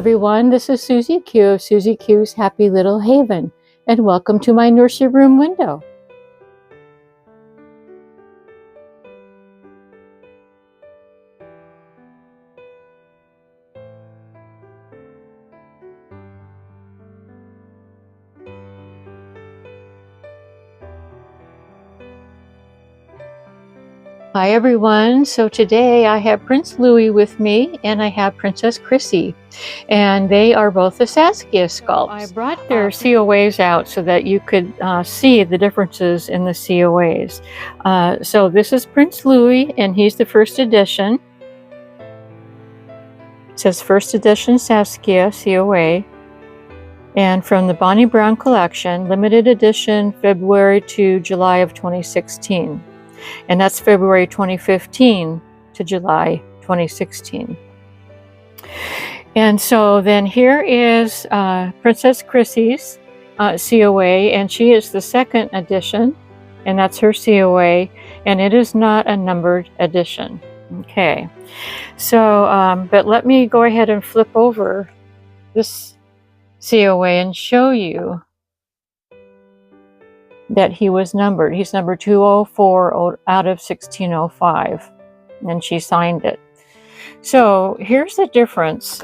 everyone, this is Susie Q of Susie Q's Happy Little Haven, and welcome to my nursery room window. Hi everyone, so today I have Prince Louis with me and I have Princess Chrissy, and they are both the Saskia sculpts. I brought their COAs out so that you could see the differences in the COAs. So this is Prince Louis and he's the first edition. It says first edition Saskia COA, and from the Bonnie Brown collection, limited edition February to July of 2016. And that's February 2015 to July 2016. And so then here is Princess Chrissy's COA, and she is the second edition, and that's her COA, and it is not a numbered edition. Okay, so but let me go ahead and flip over this COA and show you that he was numbered. He's number 204 out of 1605, and she signed it. So here's the difference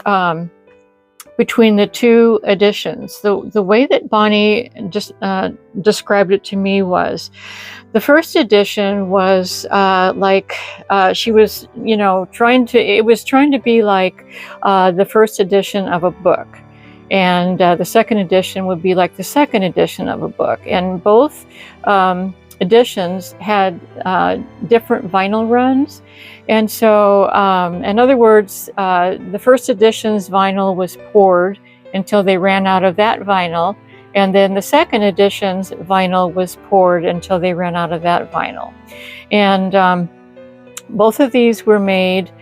between the two editions. The way that Bonnie just described it to me was, the first edition was she was, trying to be like the first edition of a book. And the second edition would be like the second edition of a book. And both editions had different vinyl runs. And so, in other words, the first edition's vinyl was poured until they ran out of that vinyl. And then the second edition's vinyl was poured until they ran out of that vinyl. And both of these were made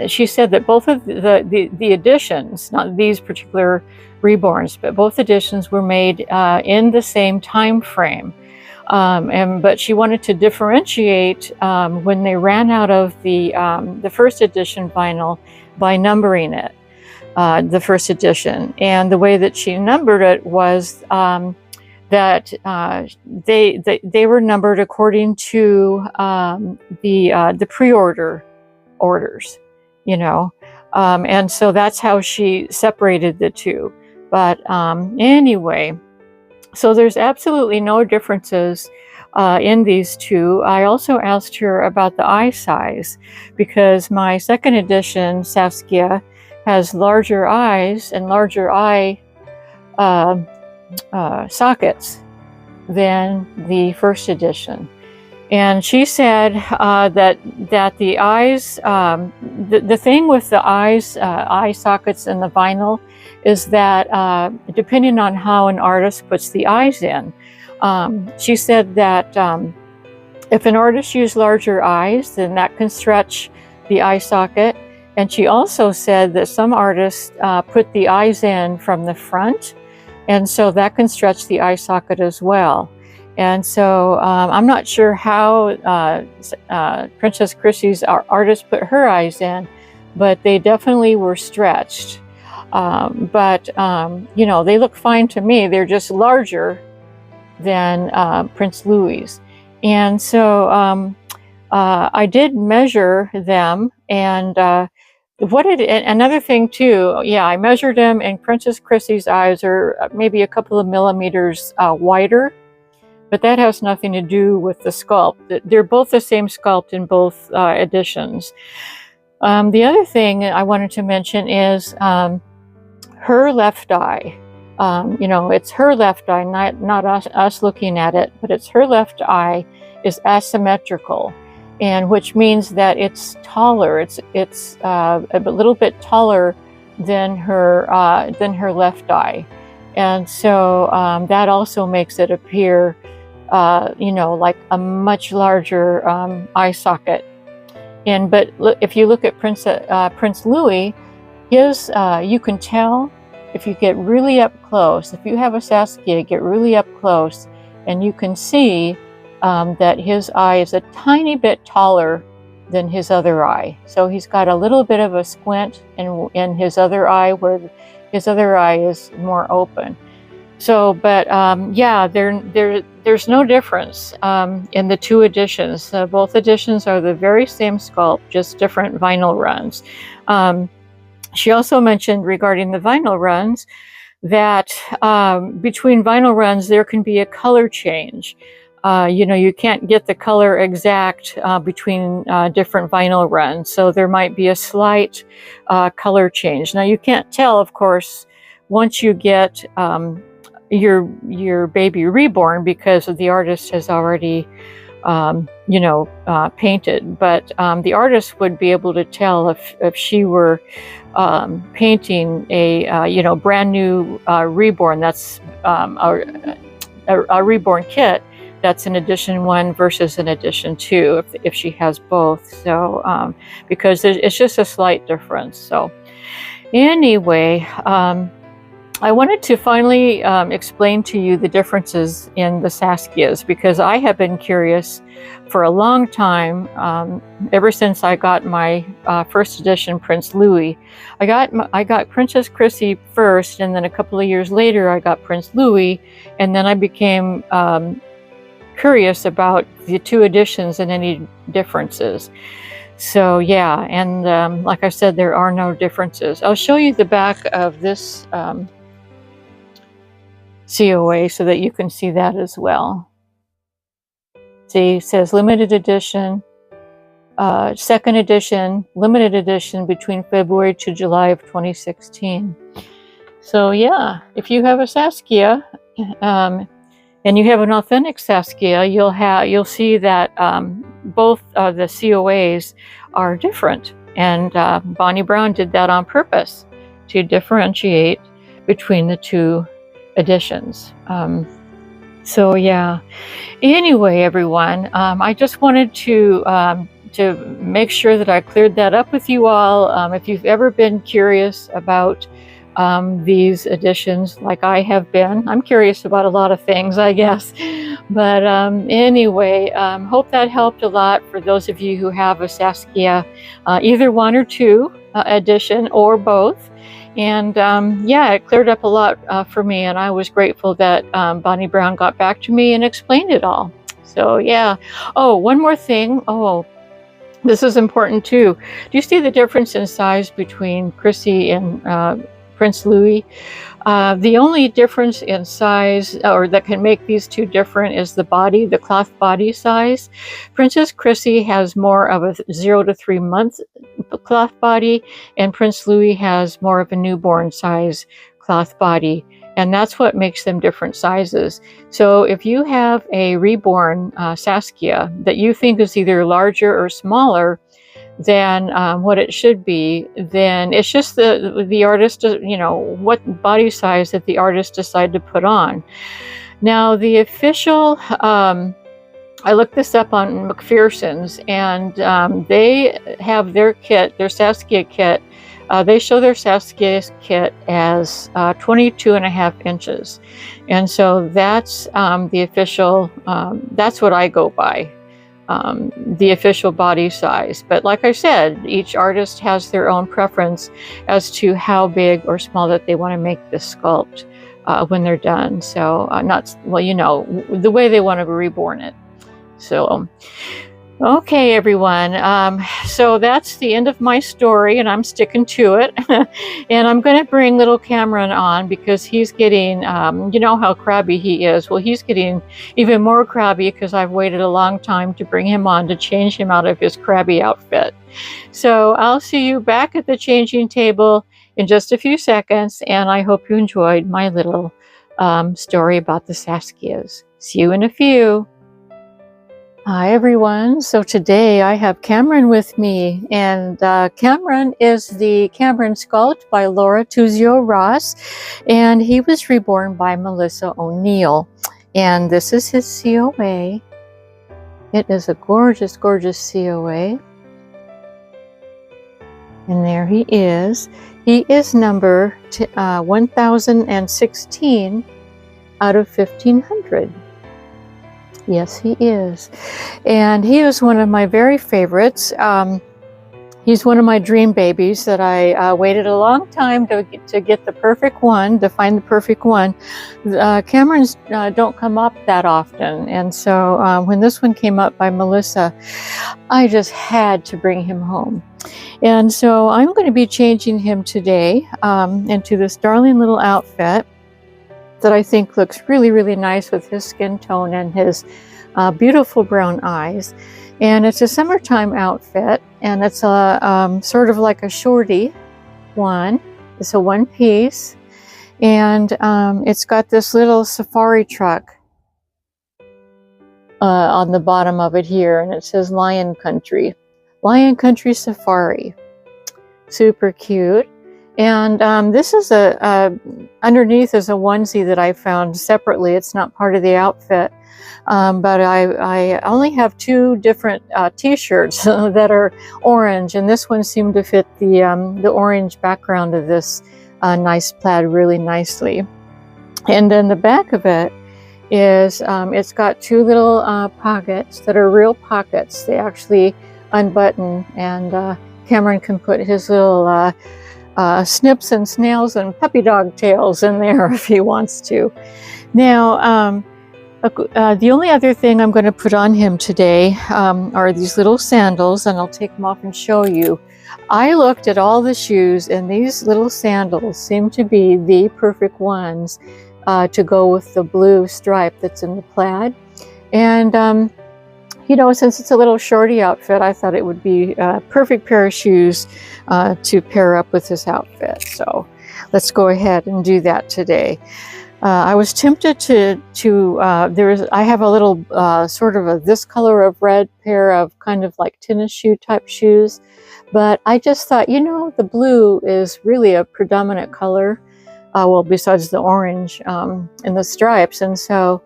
she said that both of the editions, not these particular reborns, but both editions were made in the same time frame. But she wanted to differentiate when they ran out of the first edition vinyl by numbering it, the first edition. And the way that she numbered it was that they were numbered according to the pre-order orders, and so that's how she separated the two. But anyway, so there's absolutely no differences in these two. I also asked her about the eye size, because my second edition Saskia has larger eyes and larger eye sockets than the first edition. And she said that the eyes, the thing with the eyes, eye sockets and the vinyl is that depending on how an artist puts the eyes in, she said that if an artist used larger eyes, then that can stretch the eye socket. And she also said that some artists put the eyes in from the front, and so that can stretch the eye socket as well. And so I'm not sure how Princess Chrissy's artist put her eyes in, but they definitely were stretched. But they look fine to me. They're just larger than Prince Louis's. And so I did measure them, and another thing too, I measured them, and Princess Chrissy's eyes are maybe a couple of millimeters wider. But that has nothing to do with the sculpt. They're both the same sculpt in both editions. The other thing I wanted to mention is her left eye. It's her left eye, not us looking at it, but it's her left eye is asymmetrical, and which means that it's taller. It's a little bit taller than her left eye, and so that also makes it appear like a much larger eye socket. But if you look at Prince Louis, his you can tell if you get really up close. If you have a Saskia, get really up close, and you can see that his eye is a tiny bit taller than his other eye. So he's got a little bit of a squint in his other eye, where his other eye is more open. So, but yeah, there's no difference in the two editions. Both editions are the very same sculpt, just different vinyl runs. She also mentioned regarding the vinyl runs that between vinyl runs there can be a color change. You know, you can't get the color exact between different vinyl runs, so there might be a slight color change. Now you can't tell, of course, once you get your baby reborn, because the artist has already you know, painted, but the artist would be able to tell if she were painting a you know, brand new reborn, that's a reborn kit, that's an edition 1 versus an edition 2, if she has both. So because it's just a slight difference. So anyway, I wanted to finally explain to you the differences in the Saskias, because I have been curious for a long time, ever since I got my first edition Prince Louis. I got Princess Chrissy first, and then a couple of years later I got Prince Louis, and then I became curious about the two editions and any differences. So yeah, and like I said, there are no differences. I'll show you the back of this COA so that you can see that as well. See, it says limited edition, second edition, limited edition between February to July of 2016. So yeah, if you have a Saskia and you have an authentic Saskia, you'll see that both the COAs are different, and Bonnie Brown did that on purpose to differentiate between the two editions. So yeah, anyway, everyone, I just wanted to make sure that I cleared that up with you all. If you've ever been curious about these editions, like I have been, I'm curious about a lot of things, I guess. But anyway, hope that helped a lot for those of you who have a Saskia, either 1 or 2 edition or both. And yeah, it cleared up a lot for me, and I was grateful that Bonnie Brown got back to me and explained it all. So yeah. Oh, one more thing. Oh, this is important too. Do you see the difference in size between Chrissy and Prince Louis? The only difference in size, or that can make these two different, is the body, the cloth body size. Princess Chrissy has more of a 0 to 3 month cloth body, and Prince Louis has more of a newborn size cloth body, and that's what makes them different sizes. So if you have a reborn Saskia that you think is either larger or smaller than what it should be, then it's just the artist, you know, what body size that the artist decided to put on. Now the official, I looked this up on McPherson's, and they have their kit, their Saskia kit. They show their Saskia kit as 22.5 inches. And so that's the official, that's what I go by, the official body size. But like I said, each artist has their own preference as to how big or small that they want to make this sculpt when they're done. So well, you know, the way they want to reborn it. So, okay, everyone. So that's the end of my story, and I'm sticking to it. And I'm going to bring little Cameron on because he's getting, you know how crabby he is. Well, he's getting even more crabby because I've waited a long time to bring him on to change him out of his crabby outfit. So I'll see you back at the changing table in just a few seconds, and I hope you enjoyed my little story about the Saskias. See you in a few. Hi everyone, so today I have Cameron with me, and Cameron is the Cameron Sculpt by Laura Tuzio Ross, and he was reborn by Melissa O'Neill, and this is his COA. It is a gorgeous, gorgeous COA, and there he is. He is number 1016 out of 1500. Yes, he is. And he is one of my very favorites. He's one of my dream babies that I waited a long time to get the perfect one, to find the perfect one. Camerons don't come up that often. And so when this one came up by Melissa, I just had to bring him home. And so I'm going to be changing him today into this darling little outfit that I think looks really, really nice with his skin tone and his beautiful brown eyes. And it's a summertime outfit, and it's a sort of like a shorty one. It's a one piece, and it's got this little safari truck on the bottom of it here, and it says Lion Country Safari. Super cute. And this is underneath is a onesie that I found separately. It's not part of the outfit, but I only have two different t-shirts that are orange, and this one seemed to fit the orange background of this nice plaid really nicely. And then the back of it is it's got two little pockets that are real pockets. They actually unbutton, and Cameron can put his little snips and snails and puppy dog tails in there if he wants to. Now, the only other thing I'm going to put on him today are these little sandals, and I'll take them off and show you. I looked at all the shoes, and these little sandals seem to be the perfect ones to go with the blue stripe that's in the plaid. And you know, since it's a little shorty outfit, I thought it would be a perfect pair of shoes to pair up with this outfit. So let's go ahead and do that today. I was tempted I have a little sort of this color of red pair of kind of like tennis shoe type shoes, but I just thought, you know, the blue is really a predominant color, well, besides the orange and the stripes. And so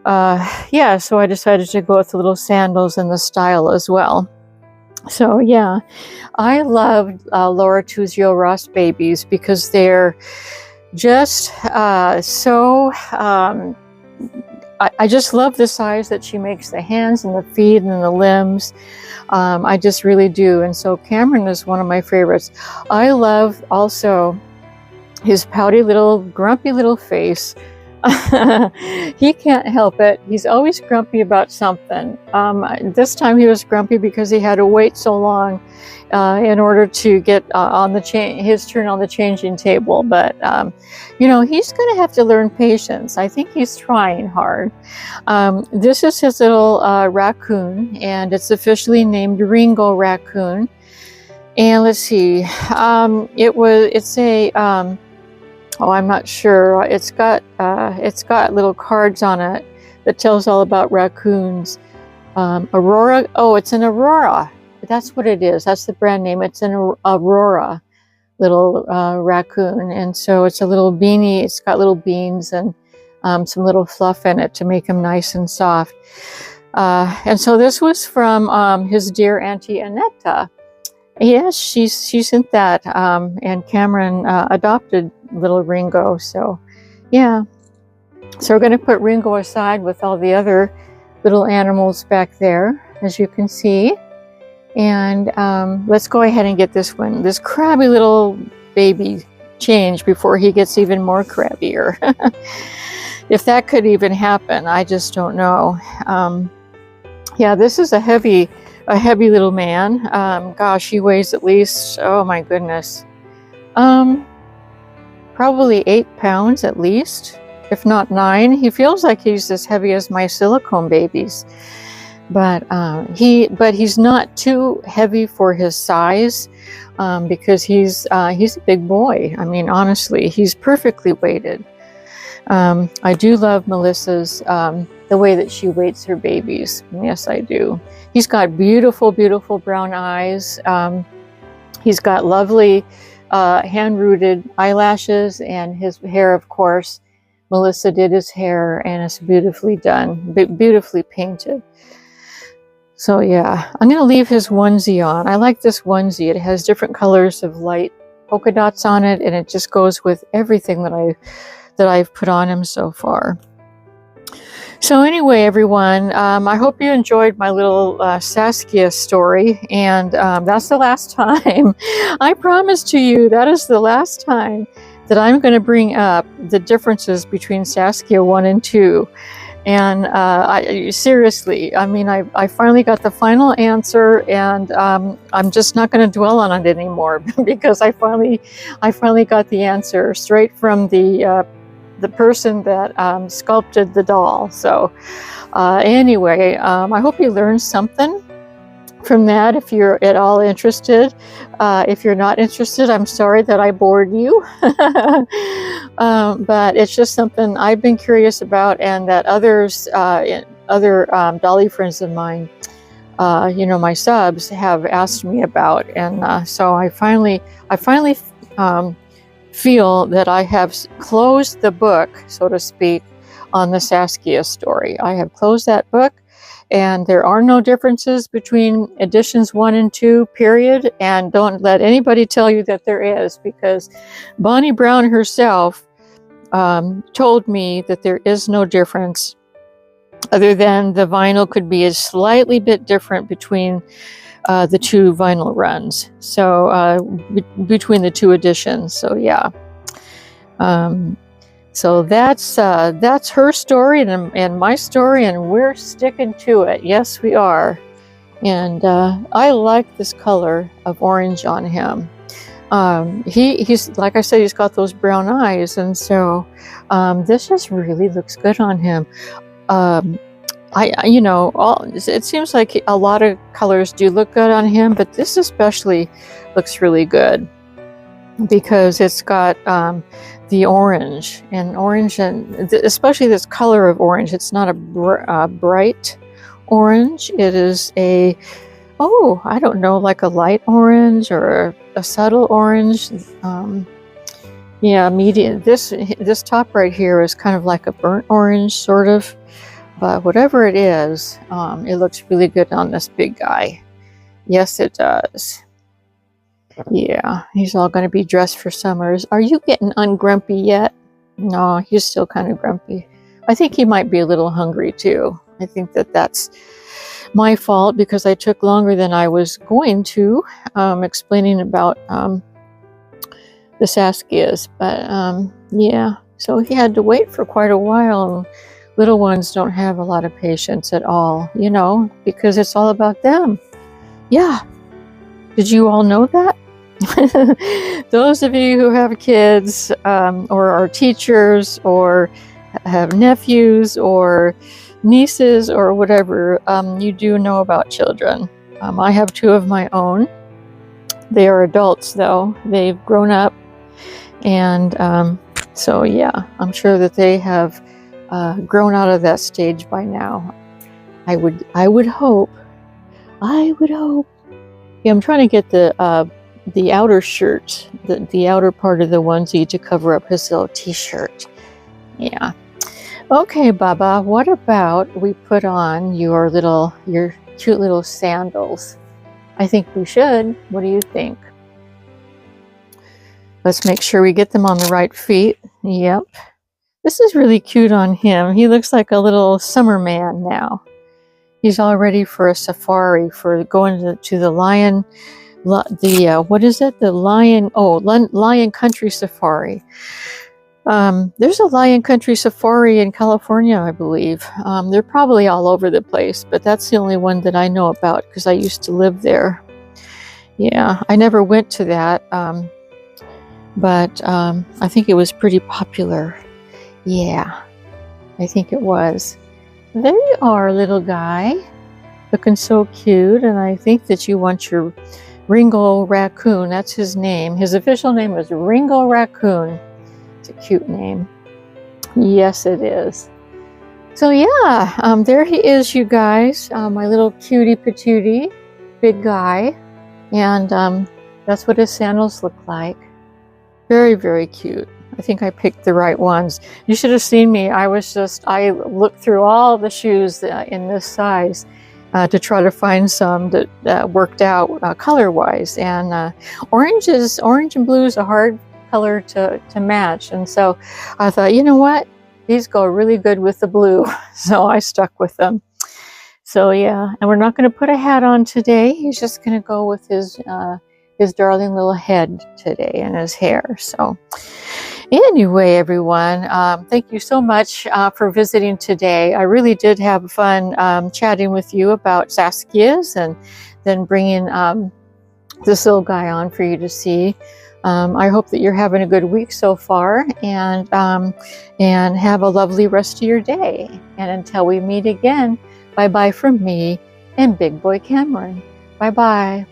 yeah, so I decided to go with the little sandals and the style as well. So yeah, I love Laura Tuzio Ross babies because they're just so I just love the size that she makes the hands and the feet and the limbs. I just really do. And so Cameron is one of my favorites. I love also his pouty little grumpy little face. He can't help it. He's always grumpy about something. This time he was grumpy because he had to wait so long in order to get on his turn on the changing table. But you know, he's going to have to learn patience. I think he's trying hard. This is his little raccoon, and it's officially named Ringo Raccoon. And let's see, it's a oh, I'm not sure. It's got little cards on it that tells all about raccoons. Aurora. Oh, it's an Aurora. That's what it is. That's the brand name. It's an Aurora little raccoon, and so it's a little beanie. It's got little beans and some little fluff in it to make him nice and soft. And so this was from his dear Auntie Annetta. Yes, she sent that, and Cameron adopted little Ringo. So yeah, so we're going to put Ringo aside with all the other little animals back there, as you can see. And let's go ahead and get this crabby little baby changed before he gets even more crabbier. If that could even happen, I just don't know. Yeah, this is a heavy little man. Gosh, he weighs at least, oh my goodness, probably 8 pounds at least, if not 9. He feels like he's as heavy as my silicone babies, but he's not too heavy for his size, because he's a big boy. I mean, honestly, he's perfectly weighted. I do love Melissa's the way that she weights her babies. Yes, I do. He's got beautiful, beautiful brown eyes. He's got lovely hand-rooted eyelashes, and his hair, of course, Melissa did his hair, and it's beautifully done, beautifully painted. So yeah, I'm going to leave his onesie on. I like this onesie. It has different colors of light polka dots on it, and it just goes with everything that I've put on him so far. So anyway, everyone, I hope you enjoyed my little Saskia story, and that's the last time. I promise to you that is the last time that I'm going to bring up the differences between Saskia 1 and 2. And seriously, I mean, I finally got the final answer, and I'm just not going to dwell on it anymore because I finally got the answer straight from the person that sculpted the doll. So anyway, I hope you learned something from that. If you're at all interested, if you're not interested, I'm sorry that I bored you. But it's just something I've been curious about, and that others, other dolly friends of mine, you know, my subs, have asked me about. And so I finally feel that I have closed the book, so to speak, on the Saskia story. I have closed that book, and there are no differences between editions 1 and 2, period. And don't let anybody tell you that there is, because Bonnie Brown herself told me that there is no difference, other than the vinyl could be a slightly bit different between the two vinyl runs, so between the two editions. So yeah, so that's her story and my story, and we're sticking to it. Yes, we are. And I like this color of orange on him. He's, like I said, he's got those brown eyes, and so this just really looks good on him. You know, it seems like a lot of colors do look good on him, but this especially looks really good because it's got the orange, and especially this color of orange. It's not a bright orange. It is a, I don't know, like a light orange or a subtle orange. Yeah, medium. This top right here is kind of like a burnt orange, sort of. But whatever it is, it looks really good on this big guy. Yes, it does. Yeah, he's all going to be dressed for summers. Are you getting ungrumpy yet? No, he's still kind of grumpy. I think he might be a little hungry too. I think that's my fault because I took longer than I was going to explaining about the Saskias. But yeah, so he had to wait for quite a while. And little ones don't have a lot of patience at all, you know, because it's all about them. Yeah. Did you all know that? Those of you who have kids or are teachers or have nephews or nieces or whatever, you do know about children. I have 2 of my own. They are adults, though. They've grown up. And so, yeah, I'm sure that they have grown out of that stage by now. I would hope. Yeah, I'm trying to get the outer shirt, the outer part of the onesie to cover up his little t-shirt. Yeah. Okay, Baba, what about we put on your cute little sandals? I think we should. What do you think? Let's make sure we get them on the right feet. Yep. This is really cute on him. He looks like a little summer man now. He's all ready for a safari, for going to the lion, what is it? The lion, Lion Country Safari. There's a Lion Country Safari in California, I believe. They're probably all over the place, but that's the only one that I know about because I used to live there. Yeah, I never went to that, but I think it was pretty popular. Yeah, I think it was. There you are, little guy, looking so cute, and I think that you want your Ringo Raccoon. That's his name. His official name is Ringo Raccoon. It's a cute name. Yes, it is. So yeah, there he is, you guys. My little cutie patootie, big guy, and that's what his sandals look like. Very, very cute. I think I picked the right ones. You should have seen me. I looked through all the shoes in this size to try to find some that worked out color-wise. And orange and blue is a hard color to match. And so I thought, you know what? these go really good with the blue, so I stuck with them. So yeah, and we're not going to put a hat on today. He's just going to go with his darling little head today and his hair. So anyway, everyone, thank you so much for visiting today. I really did have fun chatting with you about Saskias, and then bringing this little guy on for you to see. I hope that you're having a good week so far, and have a lovely rest of your day. And until we meet again, bye-bye from me and Big Boy Cameron. Bye-bye.